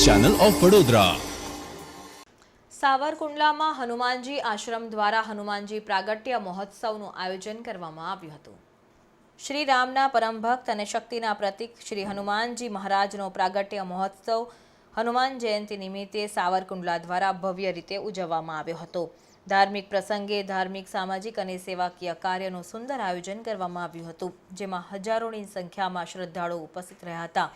Channel of Vadodara. સાવરકુંડલામાં હનુમાનજી આશ્રમ દ્વારા હનુમાનજી પ્રાગટ્ય મહોત્સવનું આયોજન કરવામાં આવ્યું હતું। શ્રી રામના પરમ ભક્ત અને શક્તિના પ્રતીક શ્રી હનુમાનજી મહારાજનો પ્રાગટ્ય મહોત્સવ હનુમાન જયંતિ નિમિત્તે સાવરકુંડલા દ્વારા ભવ્ય રીતે ઉજવવામાં આવ્યો હતો। ધાર્મિક પ્રસંગે ધાર્મિક, સામાજિક અને સેવાકીય કાર્યનું સુંદર આયોજન કરવામાં આવ્યું હતું, જેમાં હજારોની સંખ્યામાં શ્રદ્ધાળુઓ ઉપસ્થિત રહ્યા હતા।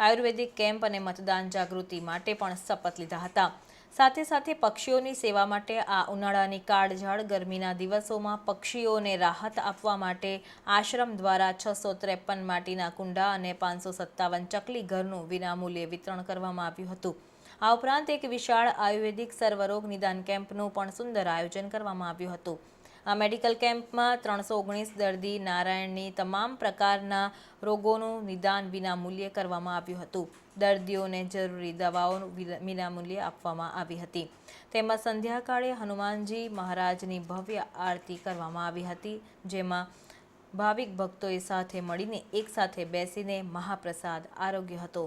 આયુર્વેદિક કેમ્પ અને મતદાન જાગૃતિ માટે પણ શપથ લીધા હતા। સાથે સાથે પક્ષીઓની સેવા માટે આ ઉનાળાની કાળઝાળ ગરમીના દિવસોમાં પક્ષીઓને રાહત આપવા માટે આશ્રમ દ્વારા 653 માટીના કુંડા અને 557 ચકલી ઘરનું વિનામૂલ્યે વિતરણ કરવામાં આવ્યું હતું। આ ઉપરાંત એક વિશાળ આયુર્વેદિક સર્વરોગ નિદાન કેમ્પનું પણ સુંદર આયોજન કરવામાં આવ્યું હતું। આ મેડિકલ કેમ્પમાં 319 દર્દી નારાયણની તમામ પ્રકારના રોગોનું નિદાન વિનામૂલ્યે કરવામાં આવ્યું હતું। દર્દીઓને જરૂરી દવાઓ વિનામૂલ્યે આપવામાં આવી હતી, તેમજ સંધ્યાકાળે હનુમાનજી મહારાજની ભવ્ય આરતી કરવામાં આવી હતી, જેમાં ભાવિક ભક્તોએ સાથે મળીને એકસાથે બેસીને મહાપ્રસાદ આરોગ્ય હતો।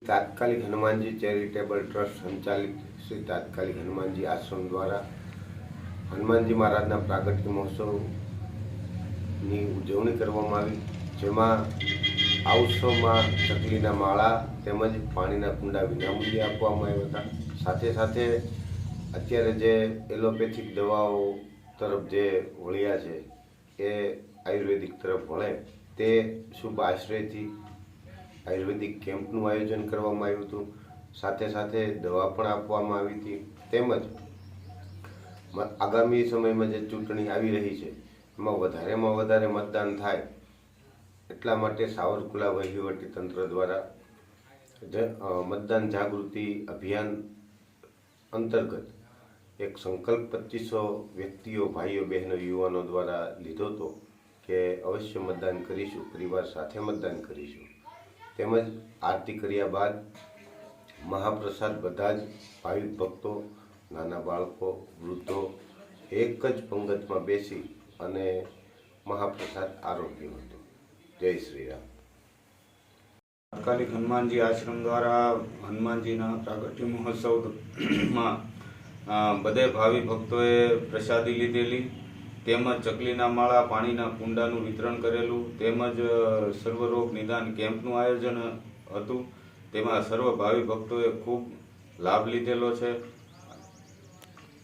તાત્કાલિક હનુમાનજી ચેરિટેબલ ટ્રસ્ટ સંચાલિત શ્રી તાત્કાલિક હનુમાનજી આશ્રમ દ્વારા હનુમાનજી મહારાજના પ્રાગટ્ય મહોત્સવની ઉજવણી કરવામાં આવી, જેમાં આ ઉત્સવમાં ચકલીના માળા તેમજ પાણીના કુંડા વિનામૂલ્યે આપવામાં આવ્યા હતા। સાથે સાથે અત્યારે જે એલોપેથિક દવાઓ તરફ જે વળ્યા છે એ આયુર્વેદિક તરફ વળે તે શુભ આશ્રયથી આયુર્વેદિક કેમ્પનું આયોજન કરવામાં આવ્યું હતું। સાથે સાથે દવા પણ આપવામાં આવી હતી, તેમજ આગામી સમયમાં જે ચૂંટણી આવી રહી છે એમાં વધારેમાં વધારે મતદાન થાય એટલા માટે સાવરકુંડલા વહીવટી તંત્ર દ્વારા મતદાન જાગૃતિ અભિયાન અંતર્ગત એક સંકલ્પ 2500 વ્યક્તિઓ, ભાઈઓ, બહેનો, યુવાનો દ્વારા લીધો હતો કે અવશ્ય મતદાન કરીશું, પરિવાર સાથે મતદાન કરીશું। તેમજ આરતી કર્યા બાદ મહાપ્રસાદ બધા જ ભાવિક ભક્તો, નાના બાળકો, વૃદ્ધો એક જ પંગતમાં બેસી અને મહાપ્રસાદ આરોગ્ય હતો। જય શ્રી રામ। તાત્કાલિક હનુમાનજી આશ્રમ દ્વારા હનુમાનજીના પ્રાગટ્ય મહોત્સવમાં બધે ભાવિ ભક્તોએ પ્રસાદી લીધેલી, તેમજ ચકલીના માળા, પાણીના કુંડાનું વિતરણ કરેલું, તેમજ સર્વરોગ નિદાન કેમ્પનું આયોજન હતું, તેમાં સર્વ ભાવિ ભક્તોએ ખૂબ લાભ લીધેલો છે।